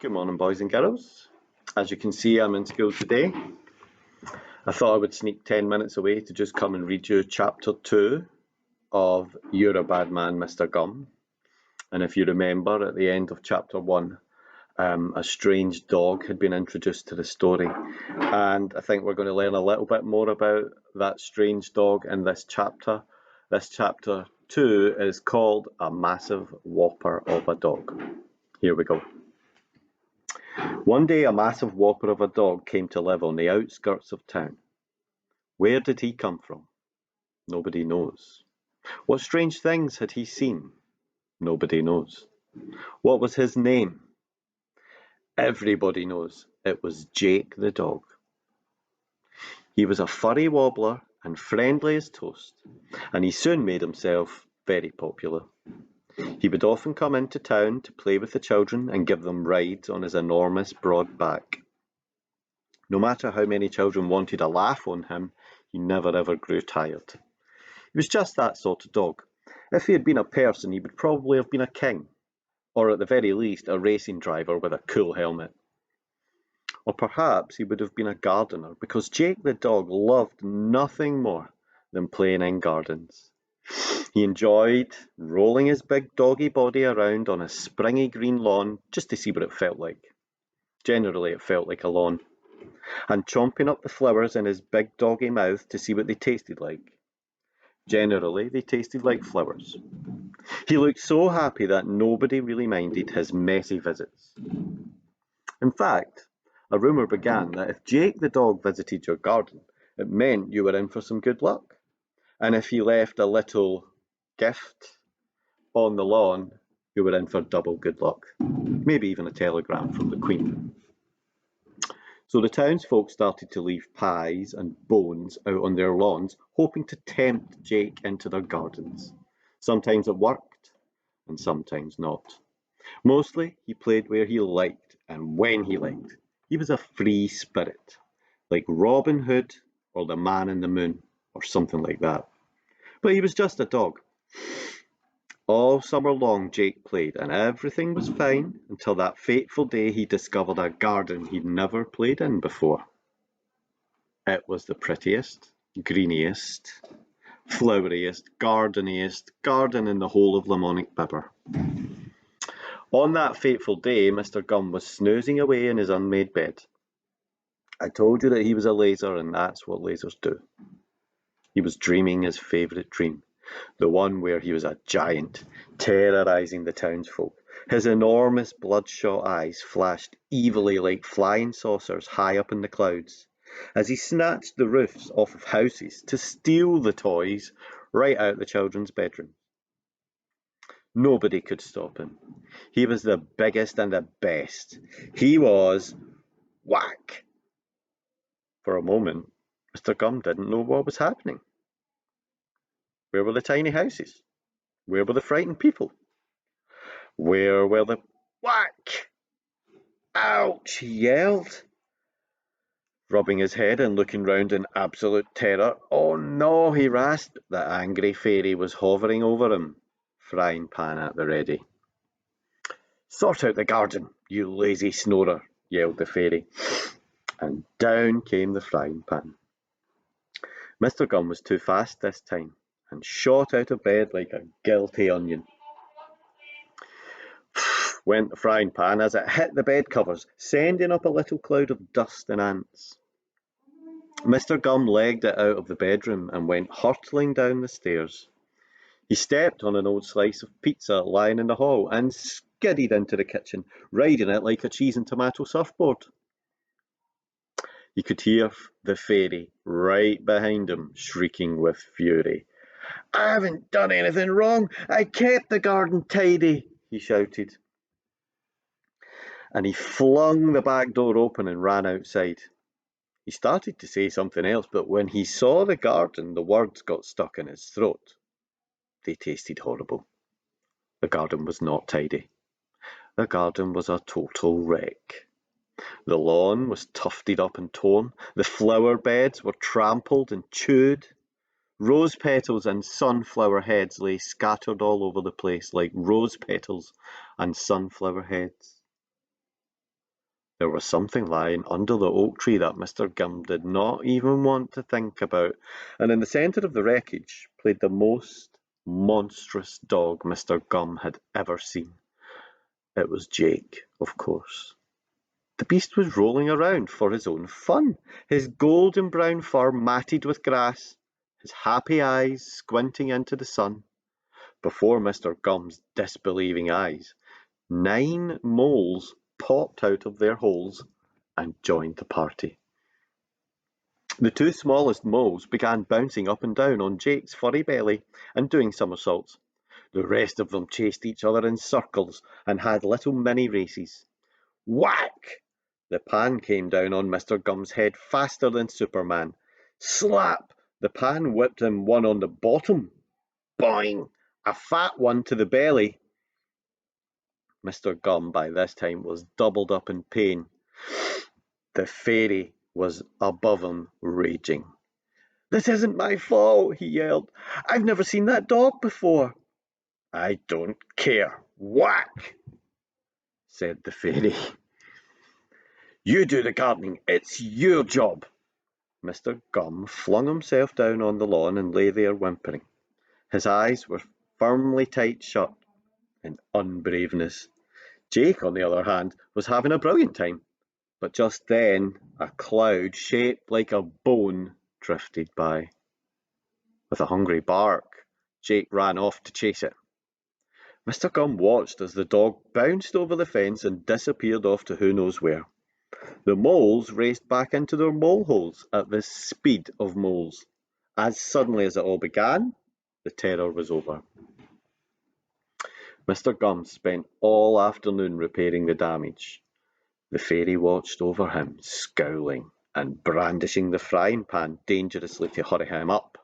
Good morning, boys and girls. As you can see, I'm in school today. I thought I would sneak 10 minutes away to just come and read you chapter 2 of You're a Bad Man, Mr. Gum. And if you remember, at the end of chapter 1, a strange dog had been introduced to the story. And I think we're going to learn a little bit more about that strange dog in this chapter. This chapter 2 is called A Massive Whopper of a Dog. Here we go. One day a massive whopper of a dog came to live on the outskirts of town. Where did he come from? Nobody knows. What strange things had he seen? Nobody knows. What was his name? Everybody knows. It was Jake the dog. He was a furry wobbler and friendly as toast, and he soon made himself very popular. He would often come into town to play with the children and give them rides on his enormous broad back. No matter how many children wanted a laugh on him, he never ever grew tired. He was just that sort of dog. If he had been a person, he would probably have been a king, or at the very least a racing driver with a cool helmet. Or perhaps he would have been a gardener, because Jake the dog loved nothing more than playing in gardens. He enjoyed rolling his big doggy body around on a springy green lawn just to see what it felt like. Generally, it felt like a lawn. And chomping up the flowers in his big doggy mouth to see what they tasted like. Generally, they tasted like flowers. He looked so happy that nobody really minded his messy visits. In fact, a rumour began that if Jake the dog visited your garden, it meant you were in for some good luck. And if he left a little gift on the lawn, you were in for double good luck. Maybe even a telegram from the Queen. So the townsfolk started to leave pies and bones out on their lawns, hoping to tempt Jake into their gardens. Sometimes it worked, and sometimes not. Mostly, he played where he liked and when he liked. He was a free spirit, like Robin Hood or the Man in the Moon, or something like that. But he was just a dog. All summer long Jake played, and everything was fine until that fateful day he discovered a garden he'd never played in before. It was the prettiest, greeniest, floweriest, gardeniest garden in the whole of Lamonic Bibber. On that fateful day, Mr. Gum was snoozing away in his unmade bed. I told you that he was a laser, and that's what lasers do. He was dreaming his favourite dream. The one where he was a giant, terrorising the townsfolk. His enormous bloodshot eyes flashed evilly like flying saucers high up in the clouds, as he snatched the roofs off of houses to steal the toys right out the children's bedrooms. Nobody could stop him. He was the biggest and the best. He was whack. For a moment, Mr. Gum didn't know what was happening. Where were the tiny houses? Where were the frightened people? Where were the whack? Ouch! He yelled, rubbing his head and looking round in absolute terror. Oh no, he rasped. The angry fairy was hovering over him, frying pan at the ready. Sort out the garden, you lazy snorer, yelled the fairy, and down came the frying pan. Mr. Gum was too fast this time, and shot out of bed like a guilty onion. Went the frying pan as it hit the bed covers, sending up a little cloud of dust and ants. Mr. Gum legged it out of the bedroom and went hurtling down the stairs. He stepped on an old slice of pizza lying in the hall and skidded into the kitchen, riding it like a cheese and tomato surfboard. He could hear the fairy right behind him, shrieking with fury. "I haven't done anything wrong. I kept the garden tidy," he shouted. And he flung the back door open and ran outside. He started to say something else, but when he saw the garden, the words got stuck in his throat. They tasted horrible. The garden was not tidy. The garden was a total wreck. The lawn was tufted up and torn. The flower beds were trampled and chewed. Rose petals and sunflower heads lay scattered all over the place like rose petals and sunflower heads. There was something lying under the oak tree that Mr. Gum did not even want to think about, and in the centre of the wreckage played the most monstrous dog Mr. Gum had ever seen. It was Jake, of course. The beast was rolling around for his own fun, his golden brown fur matted with grass, his happy eyes squinting into the sun. Before Mr. Gum's disbelieving eyes, 9 moles popped out of their holes and joined the party. The 2 smallest moles began bouncing up and down on Jake's furry belly and doing somersaults. The rest of them chased each other in circles and had little mini races. Whack! The pan came down on Mr. Gum's head faster than Superman. Slap! The pan whipped him one on the bottom. Boing! A fat one to the belly. Mr. Gum by this time was doubled up in pain. The fairy was above him, raging. "This isn't my fault," he yelled. "I've never seen that dog before." "I don't care. Whack!" said the fairy. "You do the gardening. It's your job." Mr. Gum flung himself down on the lawn and lay there whimpering. His eyes were firmly tight shut in unbraveness. Jake, on the other hand, was having a brilliant time. But just then a cloud shaped like a bone drifted by. With a hungry bark, Jake ran off to chase it. Mr. Gum watched as the dog bounced over the fence and disappeared off to who knows where. The moles raced back into their mole holes at the speed of moles. As suddenly as it all began, the terror was over. Mr. Gum spent all afternoon repairing the damage. The fairy watched over him, scowling and brandishing the frying pan dangerously to hurry him up.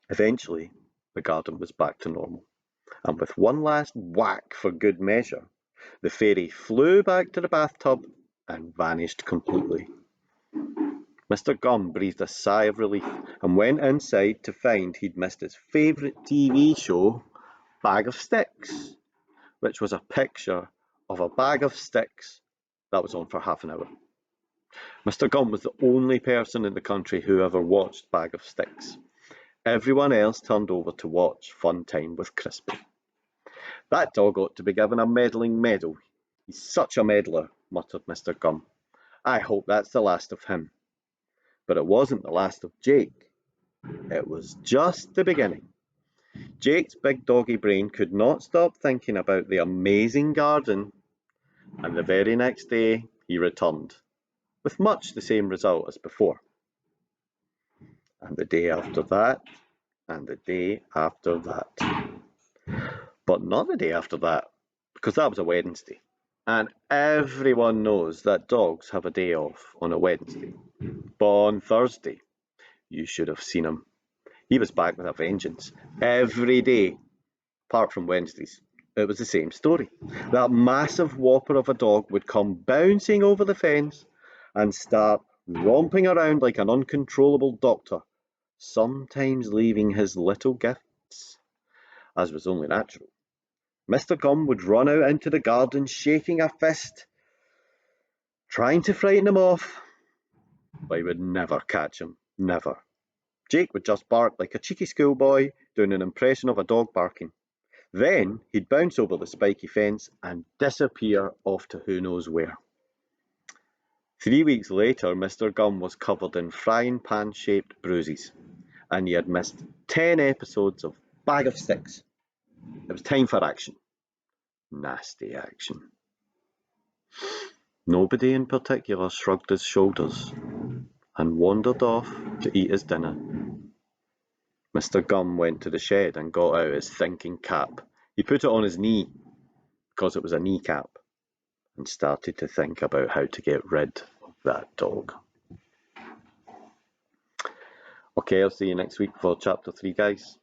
Eventually, the garden was back to normal, and with one last whack for good measure, the fairy flew back to the bathtub and vanished completely. Mr. Gum breathed a sigh of relief and went inside to find he'd missed his favourite TV show, Bag of Sticks, which was a picture of a bag of sticks that was on for half an hour. Mr. Gum was the only person in the country who ever watched Bag of Sticks. Everyone else turned over to watch Fun Time with Crispy. "That dog ought to be given a meddling medal. He's such a meddler," muttered Mr. Gum. "I hope that's the last of him." But it wasn't the last of Jake. It was just the beginning. Jake's big doggy brain could not stop thinking about the amazing garden, and the very next day he returned, with much the same result as before. And the day after that, and the day after that. But not the day after that, because that was a Wednesday. And everyone knows that dogs have a day off on a Wednesday. But on Thursday, you should have seen him. He was back with a vengeance. Every day, apart from Wednesdays, it was the same story. That massive whopper of a dog would come bouncing over the fence and start romping around like an uncontrollable doctor, sometimes leaving his little gifts, as was only natural. Mr. Gum would run out into the garden shaking a fist, trying to frighten him off, but he would never catch him, never. Jake would just bark like a cheeky schoolboy doing an impression of a dog barking. Then he'd bounce over the spiky fence and disappear off to who knows where. 3 weeks later, Mr. Gum was covered in frying pan-shaped bruises, and he had missed 10 episodes of Bag of Sticks. It was time for action. Nasty action. Nobody in particular shrugged his shoulders and wandered off to eat his dinner. Mr. Gum went to the shed and got out his thinking cap. He put it on his knee, because it was a kneecap, and started to think about how to get rid of that dog. Okay, I'll see you next week for chapter 3, guys.